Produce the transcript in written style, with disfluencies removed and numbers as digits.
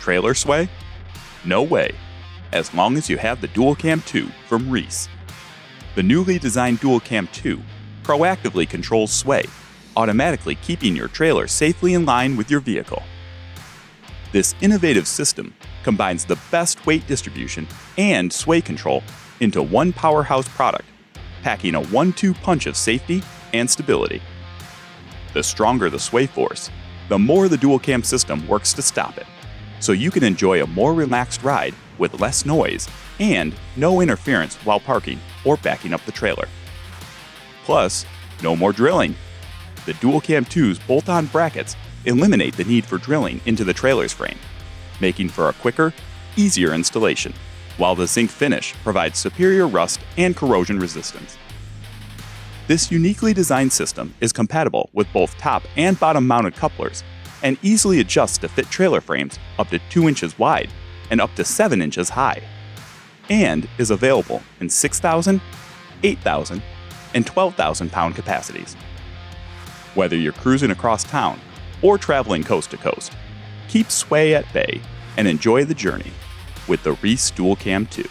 trailer sway? No way, as long as you have the Dual Cam 2 from REESE. The newly designed Dual Cam 2 proactively controls sway, automatically keeping your trailer safely in line with your vehicle. This innovative system combines the best weight distribution and sway control into one powerhouse product, packing a 1-2 punch of safety and stability. The stronger the sway force, the more the Dual Cam system works to stop it, so you can enjoy a more relaxed ride with less noise and no interference while parking or backing up the trailer. Plus, no more drilling. The Dual Cam 2's bolt-on brackets eliminate the need for drilling into the trailer's frame, making for a quicker, easier installation, while the zinc finish provides superior rust and corrosion resistance. This uniquely designed system is compatible with both top and bottom mounted couplers and easily adjusts to fit trailer frames up to 2 inches wide and up to 7 inches high, and is available in 6,000, 8,000, and 12,000 pound capacities. Whether you're cruising across town or traveling coast to coast, keep sway at bay and enjoy the journey with the REESE Dual Cam 2.